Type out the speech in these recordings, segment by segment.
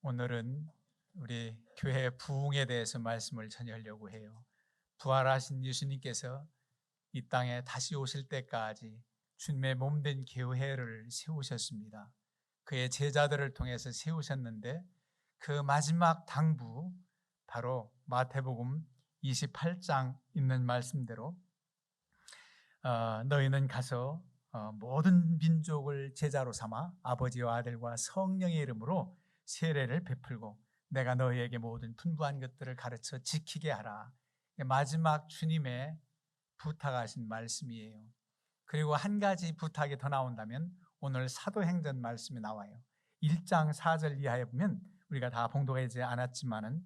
오늘은 우리 교회 부흥에 대해서 말씀을 전하려고 해요. 부활하신 예수님께서 이 땅에 다시 오실 때까지 주님의 몸된 교회를 세우셨습니다. 그의 제자들을 통해서 세우셨는데 그 마지막 당부, 바로 마태복음 28장 있는 말씀대로 너희는 가서 모든 민족을 제자로 삼아 아버지와 아들과 성령의 이름으로 세례를 베풀고 내가 너희에게 모든 분부한 것들을 가르쳐 지키게 하라. 마지막 주님의 부탁하신 말씀이에요. 그리고 한 가지 부탁이 더 나온다면 오늘 사도행전 말씀이 나와요. 1장 4절 이하에 보면 우리가 다 봉독하지 않았지만은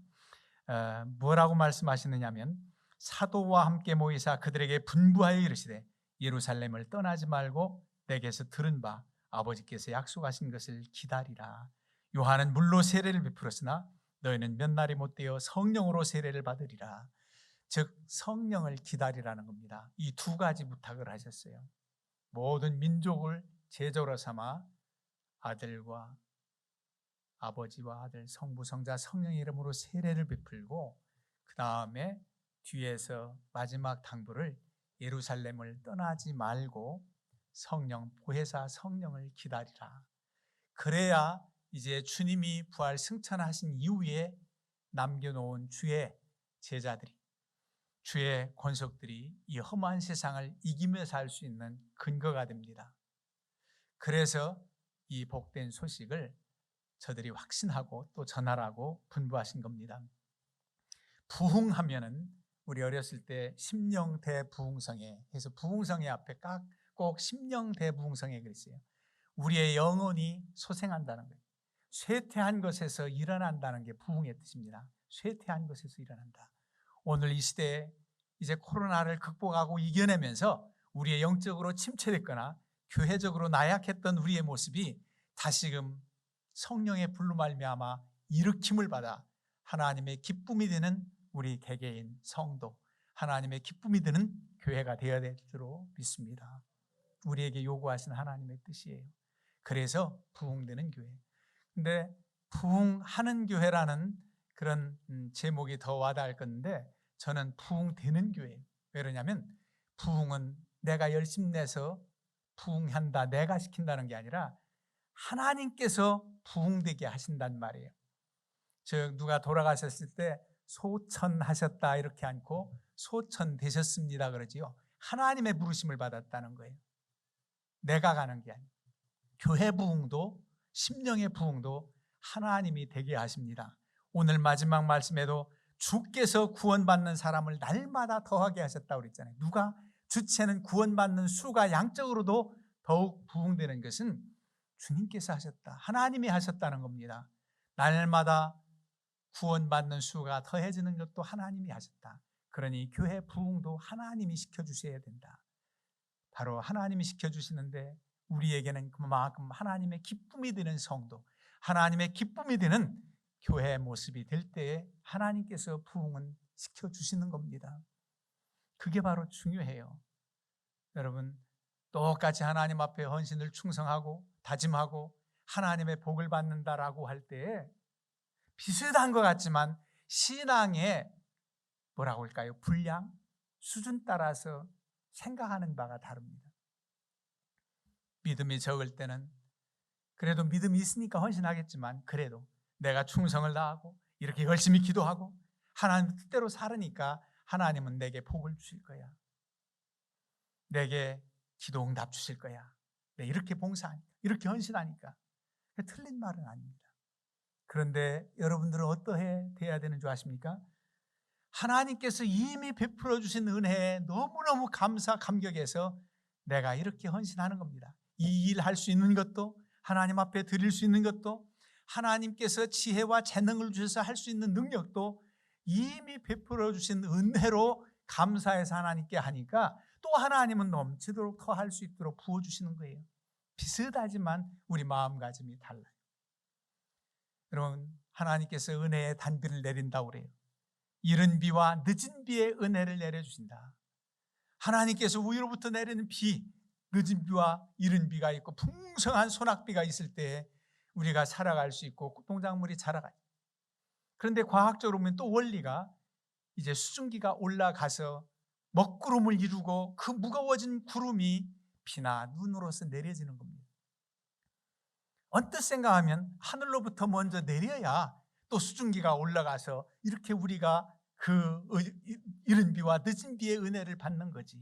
뭐라고 말씀하시느냐면 사도와 함께 모이사 그들에게 분부하여 이르시되 예루살렘을 떠나지 말고 내게서 들은 바 아버지께서 약속하신 것을 기다리라. 요한은 물로 세례를 베풀었으나 너희는 몇 날이 못되어 성령으로 세례를 받으리라. 즉 성령을 기다리라는 겁니다. 이 두 가지 부탁을 하셨어요. 모든 민족을 제자로 삼아 아들과 아버지와 아들 성부 성자 성령의 이름으로 세례를 베풀고 그 다음에 뒤에서 마지막 당부를 예루살렘을 떠나지 말고 성령 보혜사 성령을 기다리라. 그래야 이제 주님이 부활 승천하신 이후에 남겨놓은 주의 제자들이, 주의 권속들이 이 험한 세상을 이기며 살 수 있는 근거가 됩니다. 그래서 이 복된 소식을 저들이 확신하고 또 전하라고 분부하신 겁니다. 부흥하면은 우리 어렸을 때 심령대부흥성회 해서 부흥성회 앞에 꼭 심령대부흥성회 그랬어요. 우리의 영혼이 소생한다는 거예요. 쇠퇴한 것에서 일어난다는 게 부흥의 뜻입니다. 쇠퇴한 것에서 일어난다. 오늘 이 시대에 이제 코로나를 극복하고 이겨내면서 우리의 영적으로 침체됐거나 교회적으로 나약했던 우리의 모습이 다시금 성령의 불로 말미암아 일으킴을 받아 하나님의 기쁨이 되는 우리 개개인 성도, 하나님의 기쁨이 되는 교회가 되어야 될 줄로 믿습니다. 우리에게 요구하신 하나님의 뜻이에요. 그래서 부흥되는 교회. 근데 부흥하는 교회라는 그런 제목이 더 와닿을 건데 저는 부흥되는 교회예요. 왜 그러냐면 부흥은 내가 열심 내서 부흥한다, 내가 시킨다는 게 아니라 하나님께서 부흥되게 하신단 말이에요. 즉 누가 돌아가셨을 때 소천하셨다 이렇게 않고 소천되셨습니다 그러지요. 하나님의 부르심을 받았다는 거예요. 내가 가는 게 아니에요. 교회 부흥도 심령의 부흥도 하나님이 되게 하십니다. 오늘 마지막 말씀에도 주께서 구원받는 사람을 날마다 더하게 하셨다고 그랬잖아요. 누가? 주체는 구원받는 수가 양적으로도 더욱 부흥되는 것은 주님께서 하셨다, 하나님이 하셨다는 겁니다. 날마다 구원받는 수가 더해지는 것도 하나님이 하셨다. 그러니 교회 부흥도 하나님이 시켜주셔야 된다. 바로 하나님이 시켜주시는데 우리에게는 그만큼 하나님의 기쁨이 되는 성도, 하나님의 기쁨이 되는 교회의 모습이 될 때에 하나님께서 부흥은 시켜주시는 겁니다. 그게 바로 중요해요. 여러분, 똑같이 하나님 앞에 헌신을 충성하고 다짐하고 하나님의 복을 받는다라고 할 때에 비슷한 것 같지만 신앙의 뭐라고 할까요? 분량, 수준 따라서 생각하는 바가 다릅니다. 믿음이 적을 때는 그래도 믿음이 있으니까 헌신하겠지만 그래도 내가 충성을 다하고 이렇게 열심히 기도하고 하나님 뜻대로 살으니까 하나님은 내게 복을 주실 거야. 내게 기도 응답 주실 거야. 내 이렇게 봉사하니까, 이렇게 헌신하니까. 틀린 말은 아닙니다. 그런데 여러분들은 어떠해 돼야 되는 줄 아십니까? 하나님께서 이미 베풀어 주신 은혜에 너무너무 감격해서 내가 이렇게 헌신하는 겁니다. 이 일 할 수 있는 것도, 하나님 앞에 드릴 수 있는 것도, 하나님께서 지혜와 재능을 주셔서 할 수 있는 능력도 이미 베풀어 주신 은혜로 감사해서 하나님께 하니까 또 하나님은 넘치도록 더 할 수 있도록 부어주시는 거예요. 비슷하지만 우리 마음가짐이 달라요. 여러분, 하나님께서 은혜의 단비를 내린다고 그래요. 이른 비와 늦은 비의 은혜를 내려주신다. 하나님께서 위로부터 내리는 비, 늦은 비와 이른 비가 있고 풍성한 소낙비가 있을 때 우리가 살아갈 수 있고 농작물이 자라가요. 그런데 과학적으로 보면 또 원리가 이제 수증기가 올라가서 먹구름을 이루고 그 무거워진 구름이 비나 눈으로서 내려지는 겁니다. 언뜻 생각하면 하늘로부터 먼저 내려야 또 수증기가 올라가서 이렇게 우리가 그 이른 비와 늦은 비의 은혜를 받는 거지.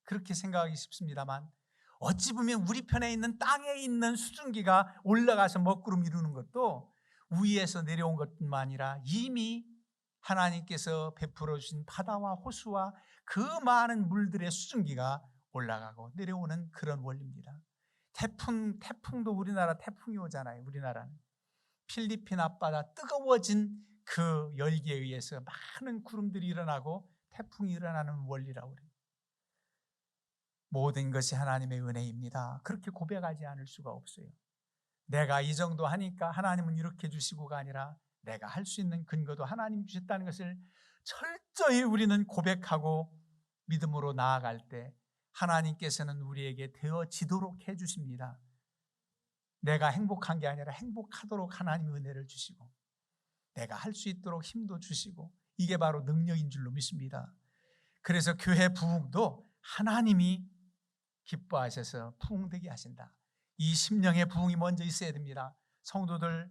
그렇게 생각하기 쉽습니다만 어찌 보면 우리 편에 있는 땅에 있는 수증기가 올라가서 먹구름 이루는 것도 위에서 내려온 것뿐만 아니라 이미 하나님께서 베풀어 주신 바다와 호수와 그 많은 물들의 수증기가 올라가고 내려오는 그런 원리입니다. 태풍도 우리나라 태풍이 오잖아요. 우리나라는 필리핀 앞바다 뜨거워진 그 열기에 의해서 많은 구름들이 일어나고 태풍이 일어나는 원리라고 그래요. 모든 것이 하나님의 은혜입니다. 그렇게 고백하지 않을 수가 없어요. 내가 이 정도 하니까 하나님은 이렇게 주시고가 아니라 내가 할 수 있는 근거도 하나님 주셨다는 것을 철저히 우리는 고백하고 믿음으로 나아갈 때 하나님께서는 우리에게 되어지도록 해주십니다. 내가 행복한 게 아니라 행복하도록 하나님의 은혜를 주시고 내가 할 수 있도록 힘도 주시고 이게 바로 능력인 줄로 믿습니다. 그래서 교회 부흥도 하나님이 기뻐하셔서 부흥되게 하신다. 이 심령의 부흥이 먼저 있어야 됩니다. 성도들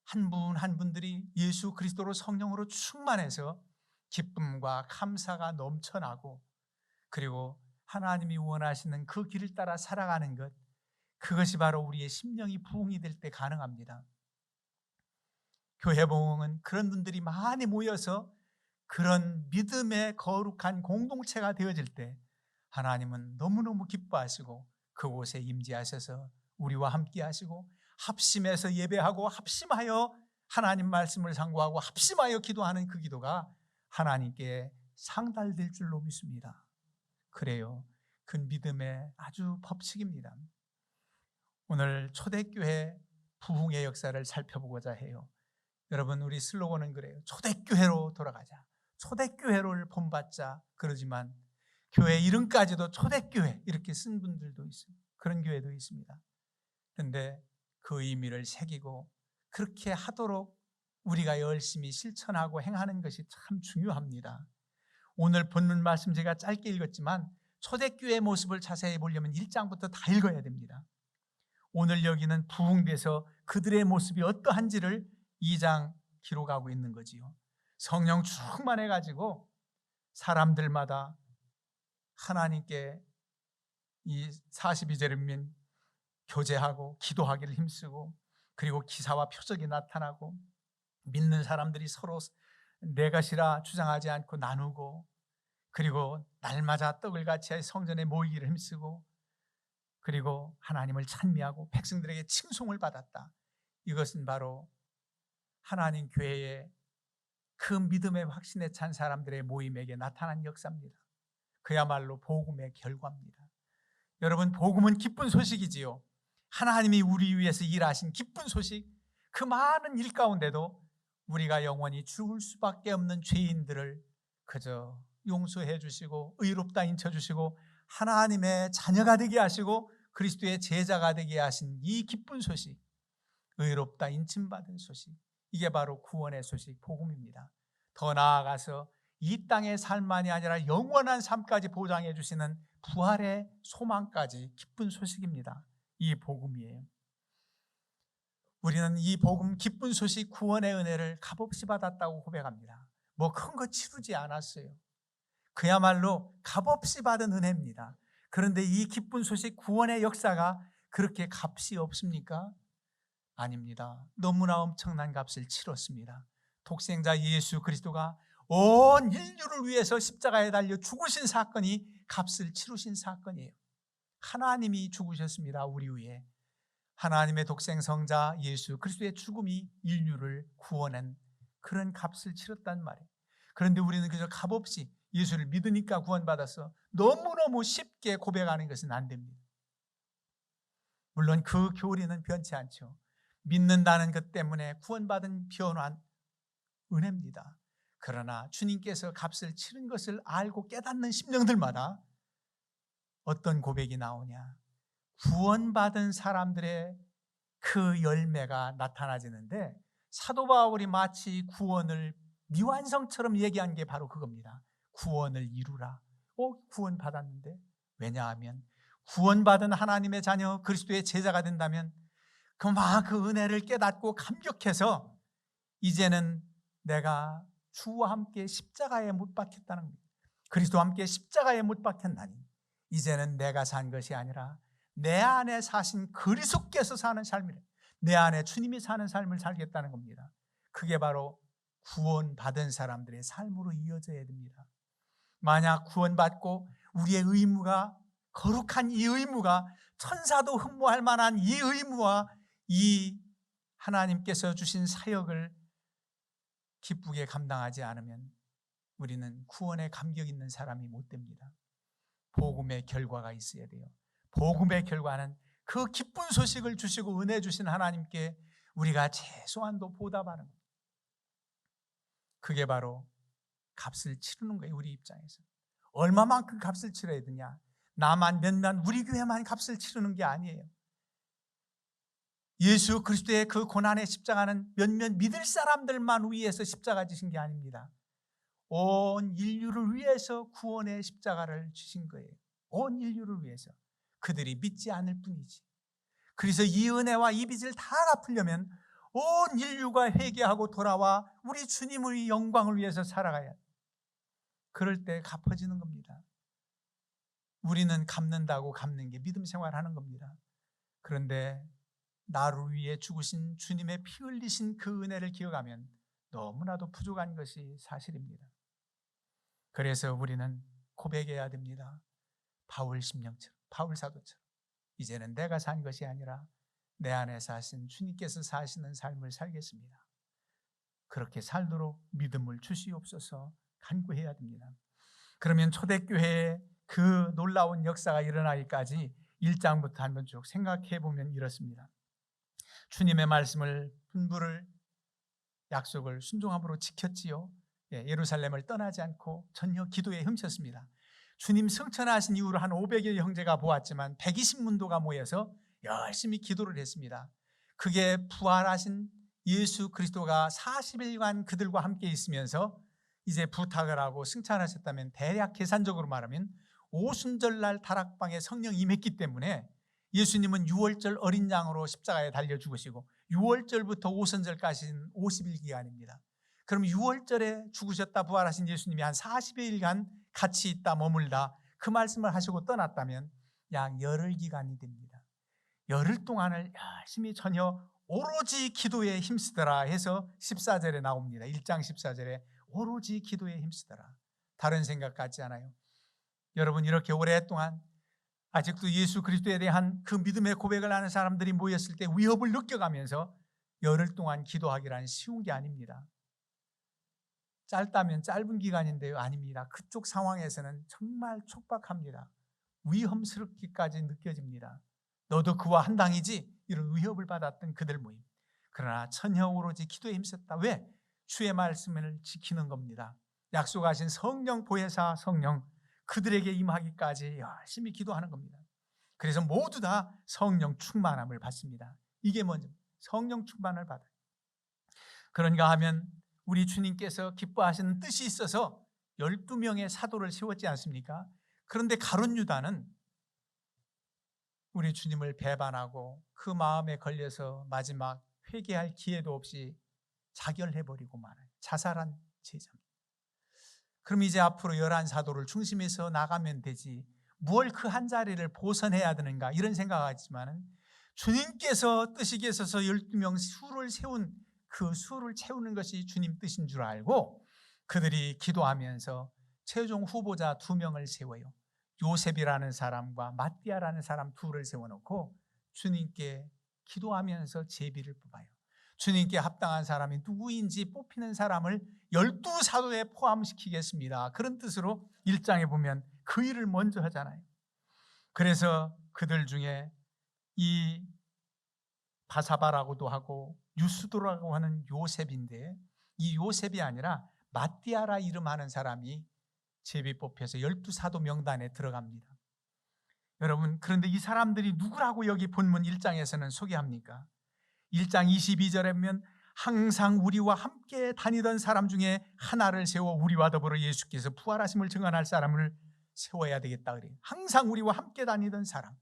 한 분 한 분들이 예수 그리스도로 성령으로 충만해서 기쁨과 감사가 넘쳐나고 그리고 하나님이 원하시는 그 길을 따라 살아가는 것, 그것이 바로 우리의 심령이 부흥이 될 때 가능합니다. 교회 부흥은 그런 분들이 많이 모여서 그런 믿음의 거룩한 공동체가 되어질 때 하나님은 너무너무 기뻐하시고 그곳에 임재하셔서 우리와 함께 하시고 합심해서 예배하고 합심하여 하나님 말씀을 상고하고 합심하여 기도하는 그 기도가 하나님께 상달될 줄로 믿습니다. 그래요. 그 믿음의 아주 법칙입니다. 오늘 초대교회 부흥의 역사를 살펴보고자 해요. 여러분, 우리 슬로건은 그래요. 초대교회로 돌아가자. 초대교회를 본받자. 그러지만 교회 이름까지도 초대교회 이렇게 쓴 분들도 있어요. 그런 교회도 있습니다. 그런데 그 의미를 새기고 그렇게 하도록 우리가 열심히 실천하고 행하는 것이 참 중요합니다. 오늘 본문 말씀 제가 짧게 읽었지만 초대교회의 모습을 자세히 보려면 1장부터 다 읽어야 됩니다. 오늘 여기는 부흥돼서 그들의 모습이 어떠한지를 2장 기록하고 있는 거지요. 성령 충만해가지고 사람들마다 하나님께 이 42절을 보면 교제하고 기도하기를 힘쓰고 그리고 기사와 표적이 나타나고 믿는 사람들이 서로 내 것이라 주장하지 않고 나누고 그리고 날마다 떡을 같이 성전에 모이기를 힘쓰고 그리고 하나님을 찬미하고 백성들에게 칭송을 받았다. 이것은 바로 하나님 교회의 그 믿음의 확신에 찬 사람들의 모임에게 나타난 역사입니다. 그야말로 복음의 결과입니다. 여러분, 복음은 기쁜 소식이지요. 하나님이 우리 위해서 일하신 기쁜 소식, 그 많은 일 가운데도 우리가 영원히 죽을 수밖에 없는 죄인들을 그저 용서해 주시고 의롭다 인쳐주시고 하나님의 자녀가 되게 하시고 그리스도의 제자가 되게 하신 이 기쁜 소식, 의롭다 인침받은 소식, 이게 바로 구원의 소식, 복음입니다. 더 나아가서 이 땅의 삶만이 아니라 영원한 삶까지 보장해 주시는 부활의 소망까지 기쁜 소식입니다. 이 복음이에요. 우리는 이 복음, 기쁜 소식, 구원의 은혜를 값없이 받았다고 고백합니다. 뭐 큰 거 치르지 않았어요. 그야말로 값없이 받은 은혜입니다. 그런데 이 기쁜 소식, 구원의 역사가 그렇게 값이 없습니까? 아닙니다. 너무나 엄청난 값을 치렀습니다. 독생자 예수 그리스도가 온 인류를 위해서 십자가에 달려 죽으신 사건이 값을 치르신 사건이에요. 하나님이 죽으셨습니다. 우리 위해. 하나님의 독생성자 예수 그리스도의 죽음이 인류를 구원한 그런 값을 치렀단 말이에요. 그런데 우리는 그저 값없이 예수를 믿으니까 구원받아서 너무너무 쉽게 고백하는 것은 안 됩니다. 물론 그 교리는 변치 않죠. 믿는다는 것 때문에 구원받은 변화는 은혜입니다. 그러나 주님께서 값을 치른 것을 알고 깨닫는 심령들마다 어떤 고백이 나오냐? 구원받은 사람들의 그 열매가 나타나지는데 사도 바울이 마치 구원을 미완성처럼 얘기한 게 바로 그겁니다. 구원을 이루라. 구원 받았는데, 왜냐하면 구원받은 하나님의 자녀 그리스도의 제자가 된다면 그 은혜를 깨닫고 감격해서 이제는 내가 주와 함께 십자가에 못 박혔다는 겁니다. 그리스도와 함께 십자가에 못 박혔나니 이제는 내가 산 것이 아니라 내 안에 사신 그리스도께서 사는 삶이래. 내 안에 주님이 사는 삶을 살겠다는 겁니다. 그게 바로 구원받은 사람들의 삶으로 이어져야 됩니다. 만약 구원받고 우리의 의무가, 거룩한 이 의무가, 천사도 흠모할 만한 이 의무와 이 하나님께서 주신 사역을 기쁘게 감당하지 않으면 우리는 구원에 감격 있는 사람이 못 됩니다. 복음의 결과가 있어야 돼요. 복음의 결과는 그 기쁜 소식을 주시고 은혜 주신 하나님께 우리가 최소한도 보답하는 겁니다. 그게 바로 값을 치르는 거예요. 우리 입장에서 얼마만큼 값을 치러야 되냐, 나만 몇만 우리 교회만 값을 치르는 게 아니에요. 예수 그리스도의 그 고난의 십자가는 몇몇 믿을 사람들만 위해서 십자가 지신 게 아닙니다. 온 인류를 위해서 구원의 십자가를 주신 거예요. 온 인류를 위해서. 그들이 믿지 않을 뿐이지. 그래서 이 은혜와 이 빚을 다 갚으려면 온 인류가 회개하고 돌아와 우리 주님의 영광을 위해서 살아가야 해요. 그럴 때 갚아지는 겁니다. 우리는 갚는다고 갚는 게 믿음 생활하는 겁니다. 그런데 나를 위해 죽으신 주님의 피 흘리신 그 은혜를 기억하면 너무나도 부족한 것이 사실입니다. 그래서 우리는 고백해야 됩니다. 바울 심령처럼, 바울 사도처럼 이제는 내가 산 것이 아니라 내 안에 사신 주님께서 사시는 삶을 살겠습니다. 그렇게 살도록 믿음을 주시옵소서 간구해야 됩니다. 그러면 초대교회에 그 놀라운 역사가 일어나기까지 1장부터 한번 쭉 생각해 보면 이렇습니다. 주님의 말씀을 분부를 약속을 순종함으로 지켰지요. 예루살렘을 떠나지 않고 전혀 기도에 힘썼습니다. 주님 승천하신 이후로 한 500여 형제가 보았지만 120문도가 모여서 열심히 기도를 했습니다. 그게 부활하신 예수 그리스도가 40일간 그들과 함께 있으면서 이제 부탁을 하고 승천하셨다면 대략 계산적으로 말하면 오순절날 다락방에 성령이 임했기 때문에 예수님은 6월절 어린 양으로 십자가에 달려 죽으시고 6월절부터 오순절까지는 50일 기간입니다. 그럼 6월절에 죽으셨다 부활하신 예수님이 한 40여일간 같이 있다 머물다 그 말씀을 하시고 떠났다면 약 열흘 기간이 됩니다. 열흘 동안을 열심히 전혀 오로지 기도에 힘쓰더라 해서 14절에 나옵니다. 1장 14절에 오로지 기도에 힘쓰더라. 다른 생각 같지 않아요? 여러분, 이렇게 오랫동안 아직도 예수 그리스도에 대한 그 믿음의 고백을 하는 사람들이 모였을 때 위협을 느껴가면서 열흘 동안 기도하기란 쉬운 게 아닙니다. 짧다면 짧은 기간인데요, 아닙니다. 그쪽 상황에서는 정말 촉박합니다. 위험스럽기까지 느껴집니다. 너도 그와 한 당이지? 이런 위협을 받았던 그들 모임. 그러나 전혀 오로지 기도에 힘썼다. 왜? 주의 말씀을 지키는 겁니다. 약속하신 성령 보혜사 성령 그들에게 임하기까지 열심히 기도하는 겁니다. 그래서 모두 다 성령 충만함을 받습니다. 이게 먼저 성령 충만을 받아요. 그런가 하면 우리 주님께서 기뻐하시는 뜻이 있어서 12명의 사도를 세웠지 않습니까? 그런데 가룟 유다는 우리 주님을 배반하고 그 마음에 걸려서 마지막 회개할 기회도 없이 자결해버리고 말아요. 자살한 제자입니다. 그럼 이제 앞으로 11사도를 중심해서 나가면 되지 뭘 그 한 자리를 보선해야 되는가 이런 생각하지만 주님께서 뜻이 계셔서 12명 수를 세운 그 수를 채우는 것이 주님 뜻인 줄 알고 그들이 기도하면서 최종 후보자 2명을 세워요. 요셉이라는 사람과 마띠아라는 사람 둘을 세워놓고 주님께 기도하면서 제비를 뽑아요. 주님께 합당한 사람이 누구인지 뽑히는 사람을 12사도에 포함시키겠습니다. 그런 뜻으로 1장에 보면 그 일을 먼저 하잖아요. 그래서 그들 중에 이 바사바라고도 하고 유스도라고 하는 요셉인데 이 요셉이 아니라 마띠아라 이름하는 사람이 제비 뽑혀서 12사도 명단에 들어갑니다. 여러분, 그런데 이 사람들이 누구라고 여기 본문 1장에서는 소개합니까? 1장 22절에 보면 항상 우리와 함께 다니던 사람 중에 하나를 세워 우리와 더불어 예수께서 부활하심을 증언할 사람을 세워야 되겠다 그래요. 항상 우리와 함께 다니던 사람.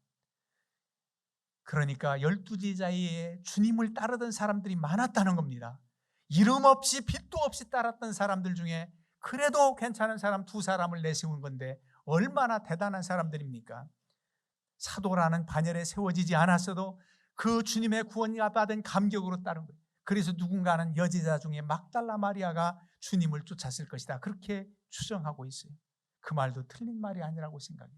그러니까 12제자의 주님을 따르던 사람들이 많았다는 겁니다. 이름 없이 빛도 없이 따랐던 사람들 중에 그래도 괜찮은 사람 2사람을 내세운 건데 얼마나 대단한 사람들입니까? 사도라는 반열에 세워지지 않았어도 그 주님의 구원을 받은 감격으로 따른 거예요. 그래서 누군가는 여제자 중에 막달라 마리아가 주님을 쫓았을 것이다, 그렇게 추정하고 있어요. 그 말도 틀린 말이 아니라고 생각해요.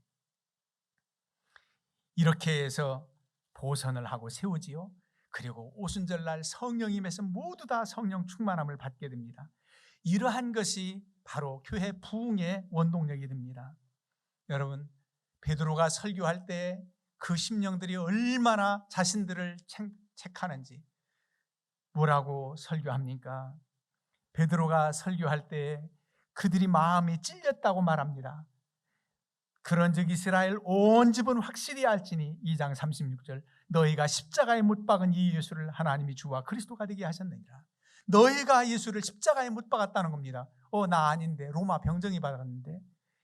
이렇게 해서 보선을 하고 세우지요. 그리고 오순절날 성령이 임해서 모두 다 성령 충만함을 받게 됩니다. 이러한 것이 바로 교회 부흥의 원동력이 됩니다. 여러분, 베드로가 설교할 때 그 심령들이 얼마나 자신들을 책하는지, 뭐라고 설교합니까? 베드로가 설교할 때 그들이 마음이 찔렸다고 말합니다. 그런즉 이스라엘 온 집은 확실히 알지니 2장 36절 너희가 십자가에 못 박은 이 예수를 하나님이 주와 그리스도가 되게 하셨느니라. 너희가 예수를 십자가에 못 박았다는 겁니다. 나 아닌데, 로마 병정이 받았는데.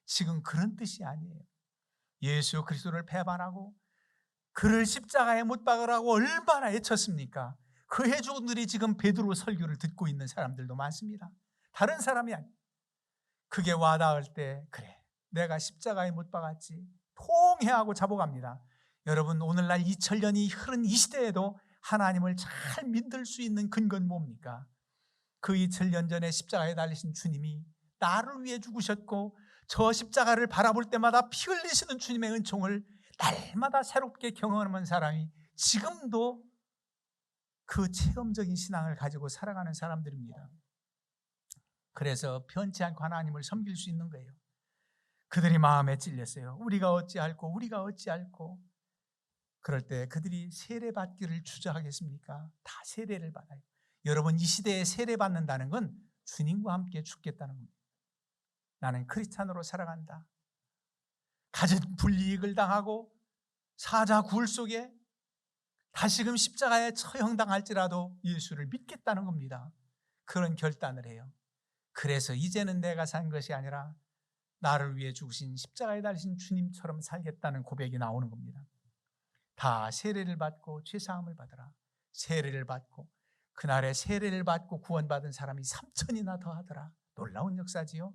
지금 그런 뜻이 아니에요. 예수 그리스도를 배반하고 그를 십자가에 못 박으라고 얼마나 애쳤습니까? 그 회중들이 지금 베드로 설교를 듣고 있는 사람들도 많습니다. 다른 사람이 아니에요. 그게 와닿을 때 그래, 내가 십자가에 못 박았지, 통회하고 자복합니다. 여러분, 오늘날 2000년이 흐른 이 시대에도 하나님을 잘 믿을 수 있는 근거는 뭡니까? 그 2000년 전에 십자가에 달리신 주님이 나를 위해 죽으셨고 저 십자가를 바라볼 때마다 피 흘리시는 주님의 은총을 날마다 새롭게 경험하는 사람이 지금도 그 체험적인 신앙을 가지고 살아가는 사람들입니다. 그래서 변치 않고 하나님을 섬길 수 있는 거예요. 그들이 마음에 찔렸어요. 우리가 어찌할꼬. 그럴 때 그들이 세례받기를 주저하겠습니까? 다 세례를 받아요. 여러분, 이 시대에 세례받는다는 건 주님과 함께 죽겠다는 겁니다. 나는 크리스찬으로 살아간다. 가진 불이익을 당하고 사자 굴 속에 다시금 십자가에 처형당할지라도 예수를 믿겠다는 겁니다. 그런 결단을 해요. 그래서 이제는 내가 산 것이 아니라 나를 위해 죽으신 십자가에 달리신 주님처럼 살겠다는 고백이 나오는 겁니다. 다 세례를 받고 죄사함을 받으라. 세례를 받고, 그날에 세례를 받고 구원받은 사람이 3,000이나 더 하더라. 놀라운 역사지요.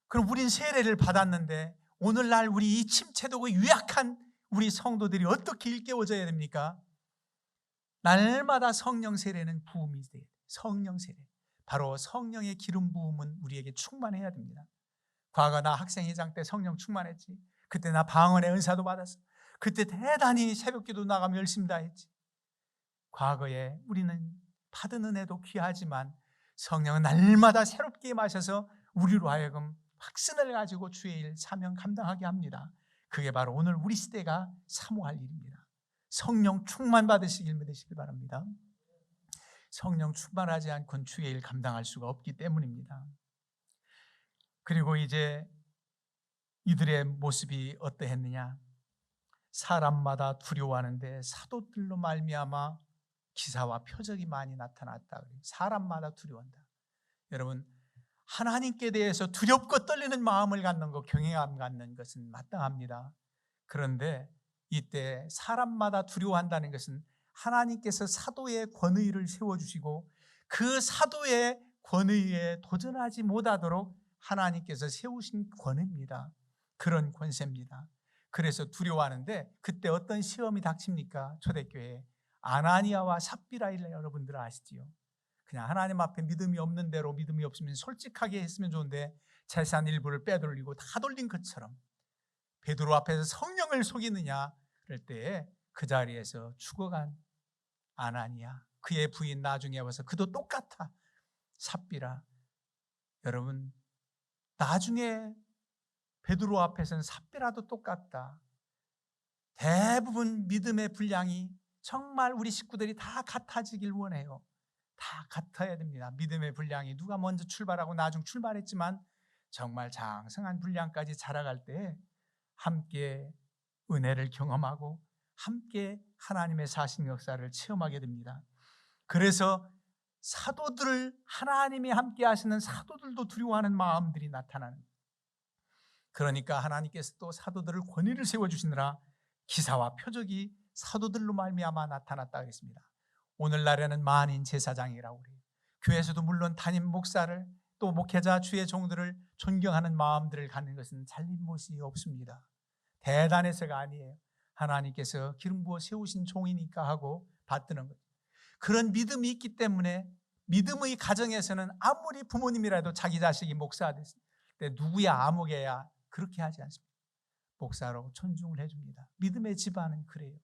그럼 우린 세례를 받았는데 오늘날 우리 이 침체되고 유약한 우리 성도들이 어떻게 일깨워져야 됩니까? 날마다 성령 세례는 부음이 돼요. 성령 세례, 바로 성령의 기름 부음은 우리에게 충만해야 됩니다. 과거 나 학생회장 때 성령 충만했지. 그때 나 방언의 은사도 받았어. 그때 대단히 새벽기도 나가면 열심히 다 했지. 과거에 우리는 받은 은혜도 귀하지만 성령은 날마다 새롭게 마셔서 우리로 하여금 확신을 가지고 주의 일 사명 감당하게 합니다. 그게 바로 오늘 우리 시대가 사모할 일입니다. 성령 충만 받으시길 믿으시길 바랍니다. 성령 충만하지 않고는 주의 일 감당할 수가 없기 때문입니다. 그리고 이제 이들의 모습이 어떠했느냐? 사람마다 두려워하는데 사도들로 말미암아 기사와 표적이 많이 나타났다. 사람마다 두려워한다. 여러분, 하나님께 대해서 두렵고 떨리는 마음을 갖는 것, 경외감 갖는 것은 마땅합니다. 그런데 이때 사람마다 두려워한다는 것은 하나님께서 사도의 권위를 세워주시고 그 사도의 권위에 도전하지 못하도록 하나님께서 세우신 권위입니다. 그런 권세입니다. 그래서 두려워하는데 그때 어떤 시험이 닥칩니까? 초대교회에 아나니아와 삽비라를 여러분들 아시지요? 그냥 하나님 앞에 믿음이 없는 대로 믿음이 없으면 솔직하게 했으면 좋은데 재산 일부를 빼돌리고 다 돌린 것처럼 베드로 앞에서 성령을 속이느냐 그럴 때 그 자리에서 죽어간 아나니아, 그의 부인 나중에 와서 그도 똑같아 삽비라. 여러분, 나중에 베드로 앞에서는 삽비라도 똑같다. 대부분 믿음의 분량이 정말 우리 식구들이 다 같아지길 원해요. 다 같아야 됩니다. 믿음의 분량이 누가 먼저 출발하고 나중 출발했지만 정말 장성한 분량까지 자라갈 때 함께 은혜를 경험하고 함께 하나님의 사신 역사를 체험하게 됩니다. 그래서 사도들을 하나님이 함께 하시는 사도들도 두려워하는 마음들이 나타나는 거예요. 그러니까 하나님께서 또 사도들을 권위를 세워주시느라 기사와 표적이 사도들로 말미암아 나타났다 그랬습니다. 오늘날에는 만인 제사장이라고 그래요. 교회에서도 물론 담임 목사를 또 목회자 주의 종들을 존경하는 마음들을 갖는 것은 잘못이 없습니다. 대단해서가 아니에요. 하나님께서 기름 부어 세우신 종이니까 하고 받드는 거죠. 그런 믿음이 있기 때문에 믿음의 가정에서는 아무리 부모님이라도 자기 자식이 목사가 됐을 때 누구야 아무개야 그렇게 하지 않습니다. 목사로 존중을 해줍니다. 믿음의 집안은 그래요.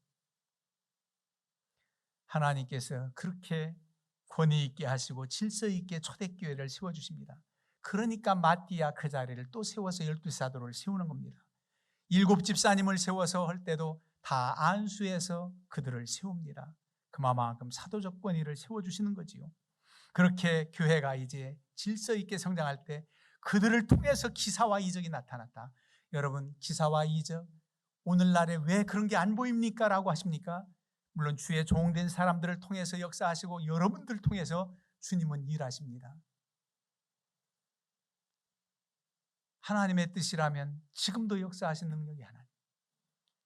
하나님께서 그렇게 권위 있게 하시고 질서 있게 초대교회를 세워주십니다. 그러니까 마띠아 그 자리를 또 세워서 12사도를 세우는 겁니다. 7집사님을 세워서 할 때도 다 안수해서 그들을 세웁니다. 그만큼 사도적 권위를 세워주시는 거지요. 그렇게 교회가 이제 질서 있게 성장할 때 그들을 통해서 기사와 이적이 나타났다. 여러분, 기사와 이적 오늘날에 왜 그런 게 안 보입니까? 라고 하십니까? 물론 주의 종된 사람들을 통해서 역사하시고 여러분들을 통해서 주님은 일하십니다. 하나님의 뜻이라면 지금도 역사하시는 능력이 하나님.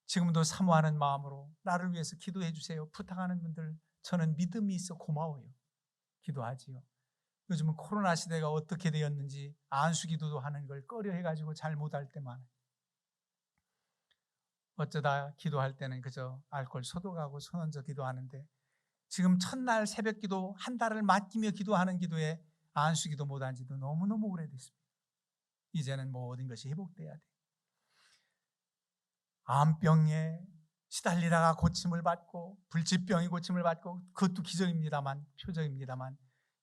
지금도 사모하는 마음으로 나를 위해서 기도해 주세요 부탁하는 분들, 저는 믿음이 있어 고마워요. 기도하지요. 요즘은 코로나 시대가 어떻게 되었는지 안수기도도 하는 걸 꺼려 해가지고 잘 못할 때만 어쩌다 기도할 때는 그저 알코올 소독하고 손 얹어 기도하는데, 지금 첫날 새벽기도 한 달을 맡기며 기도하는 기도에 안수기도 못한 지도 너무너무 오래됐습니다. 이제는 모든 것이 회복돼야 돼요. 암병에 시달리다가 고침을 받고 불치병이 고침을 받고 그것도 기적입니다만 표적입니다만,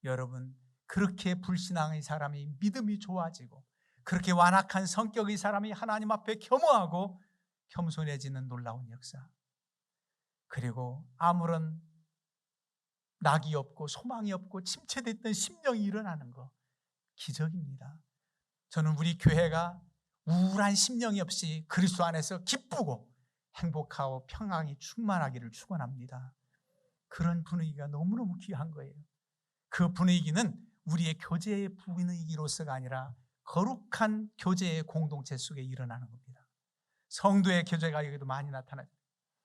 여러분 그렇게 불신앙의 사람이 믿음이 좋아지고 그렇게 완악한 성격의 사람이 하나님 앞에 겸허하고 겸손해지는 놀라운 역사, 그리고 아무런 낙이 없고 소망이 없고 침체됐던 심령이 일어나는 거 기적입니다. 저는 우리 교회가 우울한 심령이 없이 그리스도 안에서 기쁘고 행복하고 평안이 충만하기를 축원합니다. 그런 분위기가 너무너무 귀한 거예요. 그 분위기는 우리의 교제의 분위기로서가 아니라 거룩한 교제의 공동체 속에 일어나는 겁니다. 성도의 교제가 여기도 많이 나타나죠.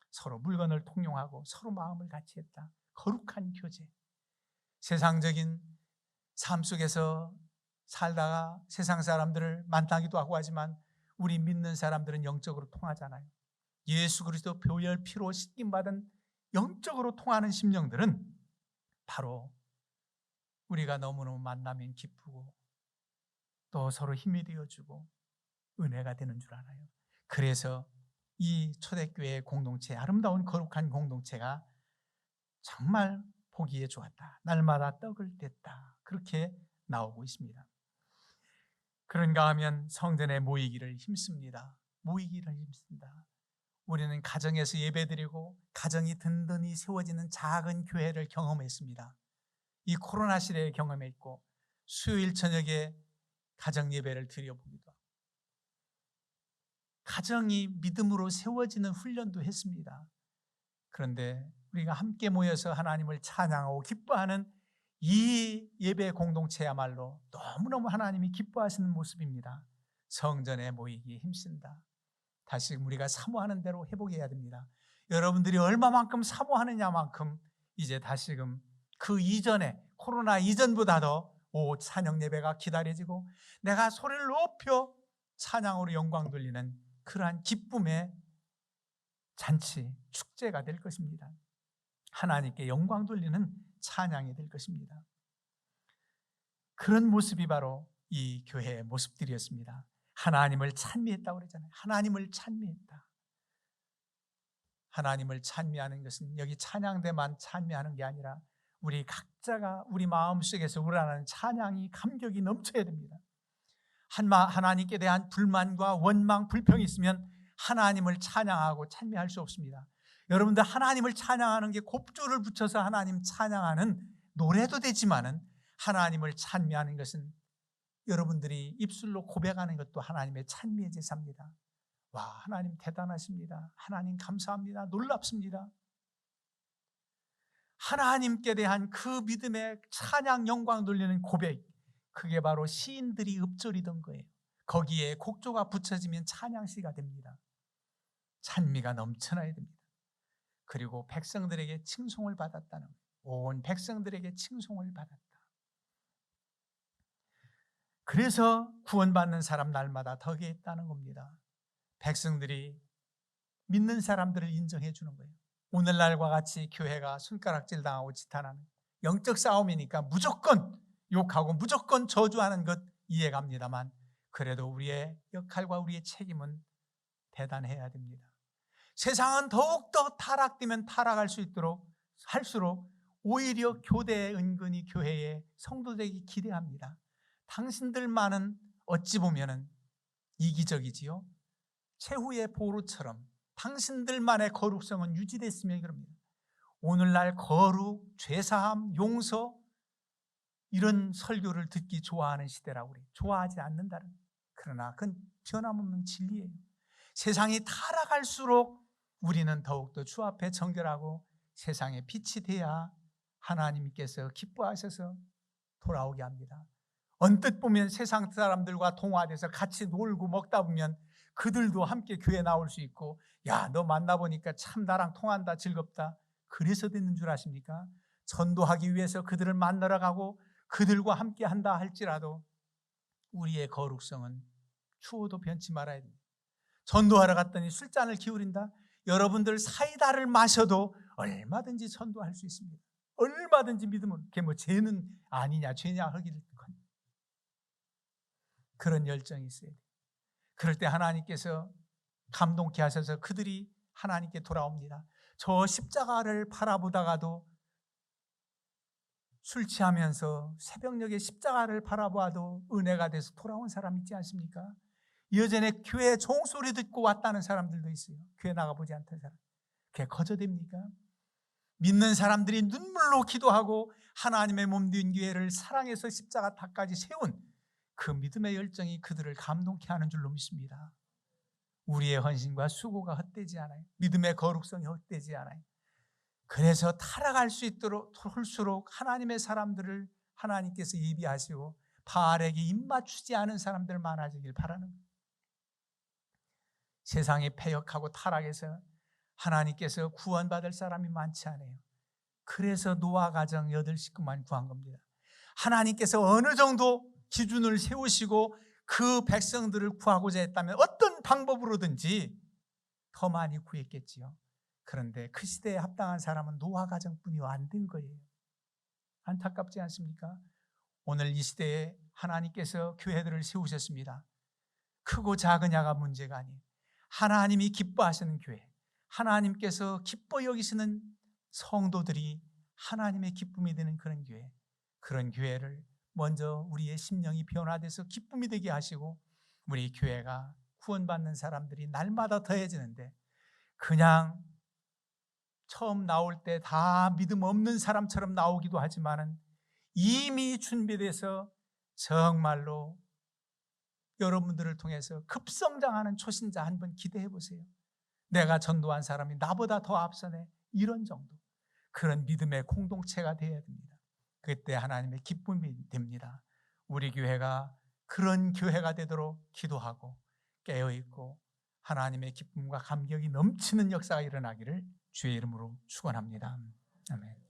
서로 물건을 통용하고 서로 마음을 같이 했다. 거룩한 교제. 세상적인 삶 속에서 살다가 세상 사람들을 만나기도 하고 하지만 우리 믿는 사람들은 영적으로 통하잖아요. 예수 그리스도 보혈 피로 씻김받은 영적으로 통하는 심령들은 바로 우리가 너무너무 만나면 기쁘고 또 서로 힘이 되어주고 은혜가 되는 줄 알아요. 그래서 이 초대교회의 공동체, 아름다운 거룩한 공동체가 정말 보기에 좋았다. 날마다 떡을 뗐다. 그렇게 나오고 있습니다. 그런가 하면 성전에 모이기를 힘씁니다. 모이기를 힘씁니다. 우리는 가정에서 예배드리고 가정이 든든히 세워지는 작은 교회를 경험했습니다. 이 코로나 시대에 경험했고 수요일 저녁에 가정 예배를 드려보기도 하고 가정이 믿음으로 세워지는 훈련도 했습니다. 그런데 우리가 함께 모여서 하나님을 찬양하고 기뻐하는 이 예배 공동체야말로 너무너무 하나님이 기뻐하시는 모습입니다. 성전에 모이기에 힘쓴다. 다시금 우리가 사모하는 대로 회복해야 됩니다. 여러분들이 얼마만큼 사모하느냐만큼 이제 다시금 그 이전에 코로나 이전보다 더 찬양 예배가 기다려지고 내가 소리를 높여 찬양으로 영광 돌리는 그러한 기쁨의 잔치, 축제가 될 것입니다. 하나님께 영광 돌리는 찬양이 될 것입니다. 그런 모습이 바로 이 교회의 모습들이었습니다. 하나님을 찬미했다고 그러잖아요. 하나님을 찬미했다. 하나님을 찬미하는 것은 여기 찬양대만 찬미하는 게 아니라 우리 각자가 우리 마음속에서 우러나는 찬양이 감격이 넘쳐야 됩니다. 하나님께 대한 불만과 원망, 불평이 있으면 하나님을 찬양하고 찬미할 수 없습니다. 여러분들 하나님을 찬양하는 게 곱조를 붙여서 하나님 찬양하는 노래도 되지만은 하나님을 찬미하는 것은 여러분들이 입술로 고백하는 것도 하나님의 찬미의 제사입니다. 와, 하나님 대단하십니다. 하나님 감사합니다. 놀랍습니다. 하나님께 대한 그 믿음의 찬양 영광 돌리는 고백, 그게 바로 시인들이 읊조리던 거예요. 거기에 곡조가 붙여지면 찬양시가 됩니다. 찬미가 넘쳐나야 됩니다. 그리고 백성들에게 칭송을 받았다는 거예요. 온 백성들에게 칭송을 받았다. 그래서 구원받는 사람 날마다 덕에 있다는 겁니다. 백성들이 믿는 사람들을 인정해 주는 거예요. 오늘날과 같이 교회가 손가락질 당하고 지탄하는 영적 싸움이니까 무조건 욕하고 무조건 저주하는 것 이해갑니다만, 그래도 우리의 역할과 우리의 책임은 대단해야 됩니다. 세상은 더욱더 타락되면 타락할 수 있도록 할수록 오히려 교대에 은근히 교회에 성도들에게 기대합니다. 당신들만은 어찌 보면은 이기적이지요. 최후의 보루처럼 당신들만의 거룩성은 유지됐으면 그럽니다. 오늘날 거룩, 죄사함, 용서 이런 설교를 듣기 좋아하는 시대라고 그래요. 좋아하지 않는다는. 그러나 그건 변함없는 진리예요. 세상이 타락할수록 우리는 더욱더 주 앞에 정결하고 세상의 빛이 돼야 하나님께서 기뻐하셔서 돌아오게 합니다. 언뜻 보면 세상 사람들과 동화돼서 같이 놀고 먹다 보면 그들도 함께 교회 나올 수 있고, 야, 너 만나보니까 참 나랑 통한다, 즐겁다. 그래서 듣는 줄 아십니까? 전도하기 위해서 그들을 만나러 가고 그들과 함께 한다 할지라도 우리의 거룩성은 추호도 변치 말아야 됩니다. 전도하러 갔더니 술잔을 기울인다? 여러분들 사이다를 마셔도 얼마든지 전도할 수 있습니다. 얼마든지 믿으면 그게 뭐 죄는 아니냐, 죄냐 하기를 그런 열정이 있어야 돼요. 그럴 때 하나님께서 감동케 하셔서 그들이 하나님께 돌아옵니다. 저 십자가를 바라보다가도, 술 취하면서 새벽녘에 십자가를 바라보아도 은혜가 돼서 돌아온 사람 있지 않습니까? 예전에 교회 종소리 듣고 왔다는 사람들도 있어요. 교회 나가보지 않던 사람. 그게 거저됩니까? 믿는 사람들이 눈물로 기도하고 하나님의 몸된 교회를 사랑해서 십자가 탑까지 세운 그 믿음의 열정이 그들을 감동케 하는 줄로 믿습니다. 우리의 헌신과 수고가 헛되지 않아요. 믿음의 거룩성이 헛되지 않아요. 그래서 타락할 수 있도록 할수록 하나님의 사람들을 하나님께서 예비하시고 바알에게 입맞추지 않은 사람들 많아지길 바라는 거예요. 세상이 패역하고 타락해서 하나님께서 구원받을 사람이 많지 않아요. 그래서 노아 가정 8식구만 구한 겁니다. 하나님께서 어느 정도 기준을 세우시고 그 백성들을 구하고자 했다면 어떤 방법으로든지 더 많이 구했겠지요. 그런데 그 시대에 합당한 사람은 노아 가정뿐이 안 된 거예요. 안타깝지 않습니까? 오늘 이 시대에 하나님께서 교회들을 세우셨습니다. 크고 작으냐가 문제가 아니에요. 하나님이 기뻐하시는 교회, 하나님께서 기뻐 여기시는 성도들이 하나님의 기쁨이 되는 그런 교회, 그런 교회를 먼저 우리의 심령이 변화돼서 기쁨이 되게 하시고 우리 교회가 구원받는 사람들이 날마다 더해지는데, 그냥 처음 나올 때 다 믿음 없는 사람처럼 나오기도 하지만은 이미 준비돼서 정말로 여러분들을 통해서 급성장하는 초신자 한 번 기대해 보세요. 내가 전도한 사람이 나보다 더 앞서네, 이런 정도. 그런 믿음의 공동체가 되어야 됩니다. 그때 하나님의 기쁨이 됩니다. 우리 교회가 그런 교회가 되도록 기도하고 깨어있고 하나님의 기쁨과 감격이 넘치는 역사가 일어나기를 주의 이름으로 축원합니다. 아멘.